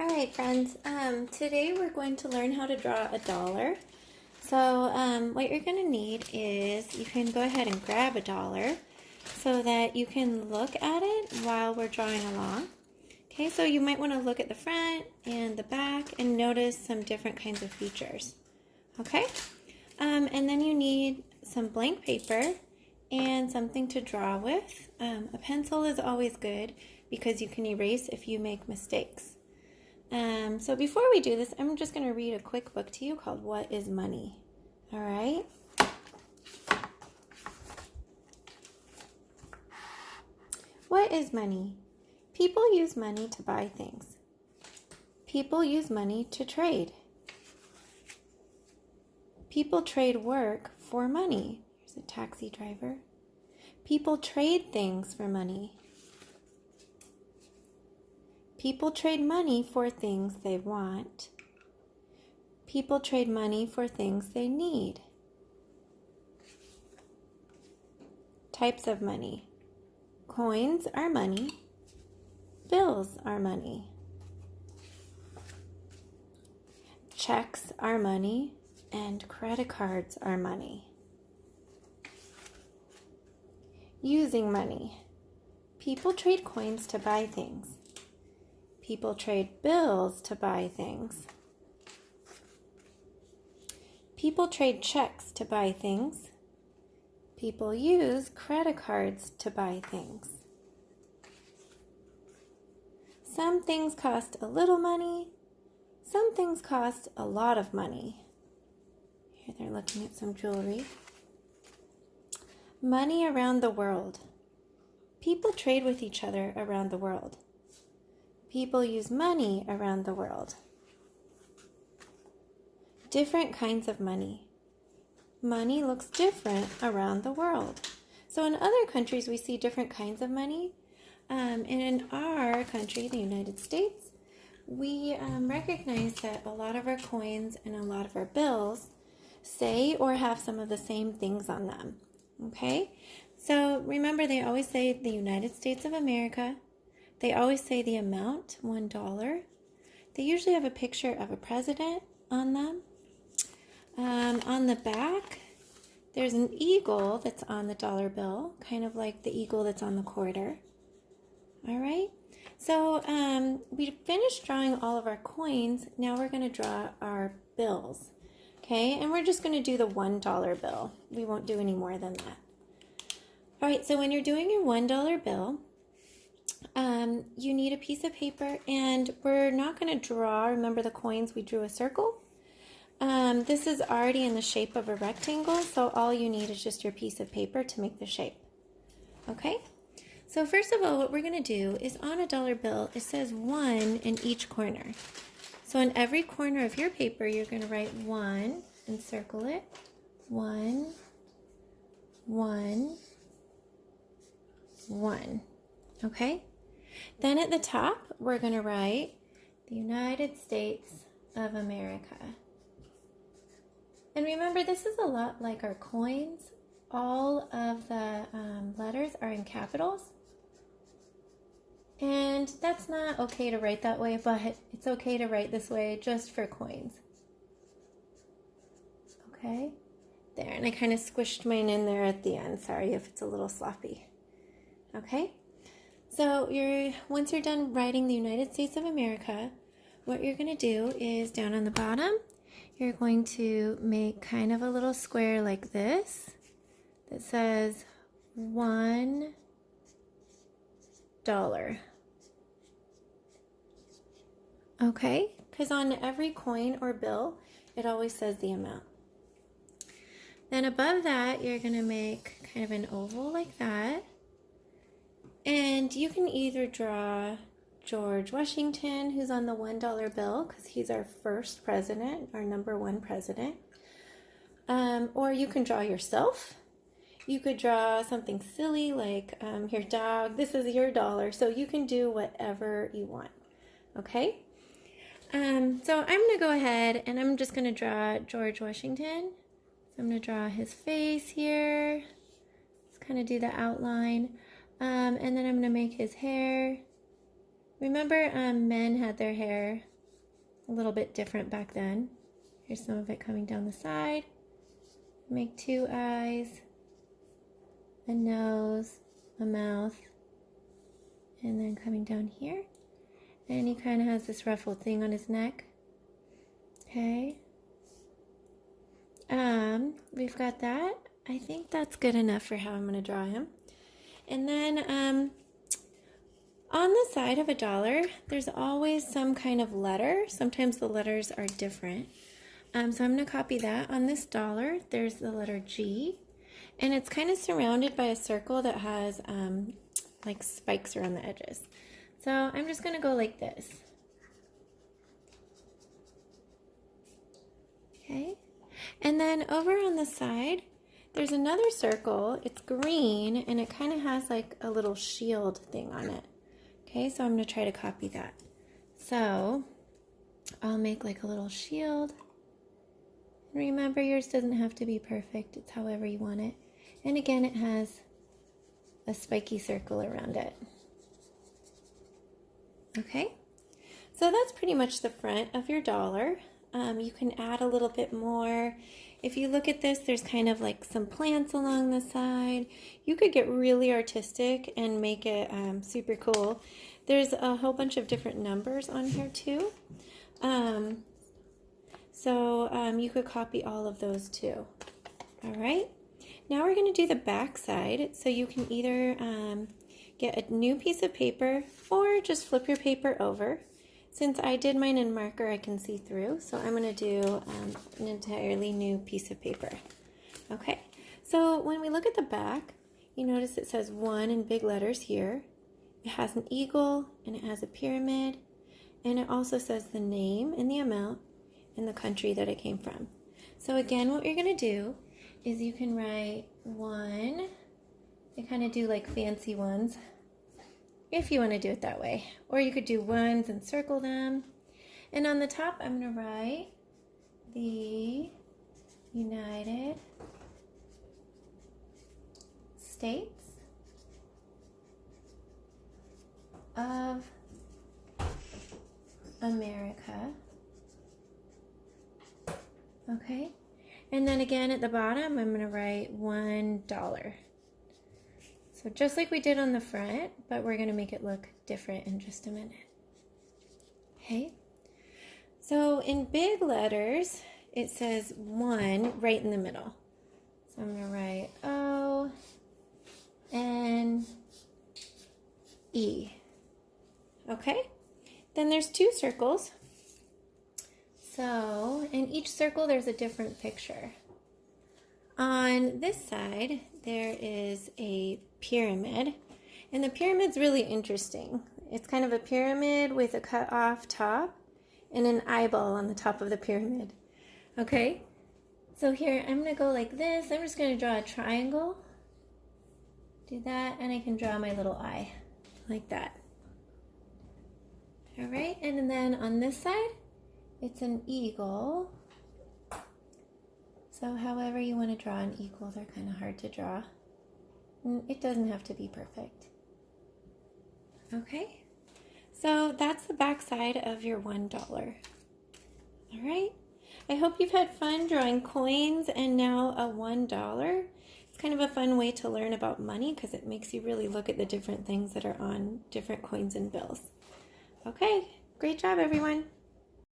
All right, friends. Today we're going to learn how to draw a dollar. So what you're going to need is you can go ahead and grab a dollar so that you can look at it while we're drawing along. Okay, so you might want to look at the front and the back and notice some different kinds of features. Okay, and then you need some blank paper and something to draw with. A pencil is always good because you can erase if you make mistakes. So before we do this, I'm just going to read a quick book to you called What is Money? All right. What is money? People use money to buy things. People use money to trade. People trade work for money. Here's a taxi driver. People trade things for money. People trade money for things they want. People trade money for things they need. Types of money. Coins are money. Bills are money. Checks are money, and credit cards are money. Using money. People trade coins to buy things. People trade bills to buy things. People trade checks to buy things. People use credit cards to buy things. Some things cost a little money. Some things cost a lot of money. Here they're looking at some jewelry. Money around the world. People trade with each other around the world. People use money around the world. Different kinds of money. Money looks different around the world. So in other countries, we see different kinds of money. And in our country, the United States, we recognize that a lot of our coins and a lot of our bills say or have some of the same things on them. Okay? So remember, they always say the United States of America. They always say the amount, $1. They usually have a picture of a president on them. On the back, there's an eagle that's on the dollar bill, kind of like the eagle that's on the quarter. All right, so we finished drawing all of our coins. Now we're going to draw our bills, okay? And we're just going to do the $1 bill. We won't do any more than that. All right, so when you're doing your $1 bill, you need a piece of paper, and we're not going to draw. Remember the coins, we drew a circle. This is already in the shape of a rectangle, so all you need is just your piece of paper to make the shape. Okay? So first of all, what we're going to do is on a dollar bill, it says 1 in each corner. So in every corner of your paper, you're going to write 1 and circle it. 1, 1, 1. Okay? Then at the top, we're going to write the United States of America. And remember, this is a lot like our coins. All of the letters are in capitals. And that's not okay to write that way, but it's okay to write this way just for coins. Okay? There, and I kind of squished mine in there at the end. Sorry if it's a little sloppy. Okay? So once you're done writing the United States of America, what you're going to do is down on the bottom, you're going to make kind of a little square like this that says $1. Okay? Because on every coin or bill, it always says the amount. Then above that, you're going to make kind of an oval like that. And you can either draw George Washington, who's on the $1 bill, because he's our first president, our #1 president. Or you can draw yourself. You could draw something silly like your dog. This is your dollar, so you can do whatever you want. Okay? So I'm going to go ahead and I'm just going to draw George Washington. So I'm going to draw his face here. Let's kind of do the outline. And then I'm going to make his hair. Remember, men had their hair a little bit different back then. Here's some of it coming down the side. Make 2 eyes, a nose, a mouth, and then coming down here. And he kind of has this ruffled thing on his neck. Okay. We've got that. I think that's good enough for how I'm going to draw him. And then on the side of a dollar, there's always some kind of letter. Sometimes the letters are different. So I'm going to copy that. On this dollar, there's the letter G. And it's kind of surrounded by a circle that has like spikes around the edges. So I'm just going to go like this. Okay. And then over on the side, there's another circle. It's green, and it kind of has like a little shield thing on it. Okay, so I'm going to try to copy that. So I'll make like a little shield. And remember, yours doesn't have to be perfect. It's however you want it. And again, it has a spiky circle around it. Okay, so that's pretty much the front of your dollar. You can add a little bit more. If you look at this, there's kind of like some plants along the side. You could get really artistic and make it super cool. There's a whole bunch of different numbers on here too. You could copy all of those too. All right, now we're going to do the back side. So you can either get a new piece of paper or just flip your paper over. Since I did mine in marker, I can see through, so I'm going to do an entirely new piece of paper. Okay, so when we look at the back, you notice it says 1 in big letters here. It has an eagle, and it has a pyramid, and it also says the name and the amount and the country that it came from. So again, what you're going to do is you can write 1. They kind of do like fancy ones, if you want to do it that way. Or you could do ones and circle them. And on the top, I'm going to write the United States of America. Okay. And then again at the bottom, I'm going to write $1. So just like we did on the front, but we're going to make it look different in just a minute. Okay, so in big letters, it says 1 right in the middle. So I'm going to write O-N-E. Okay, then there's 2 circles. So in each circle, there's a different picture. On this side, there is a pyramid, and the pyramid's really interesting. It's kind of a pyramid with a cut off top and an eyeball on the top of the pyramid. Okay, so here I'm going to go like this. I'm just going to draw a triangle. Do that, and I can draw my little eye like that. All right, and then on this side, it's an eagle. So however you want to draw an eagle, they're kind of hard to draw. It doesn't have to be perfect. Okay, so that's the back side of your $1. All right, I hope you've had fun drawing coins and now a $1. It's kind of a fun way to learn about money because it makes you really look at the different things that are on different coins and bills. Okay, great job everyone.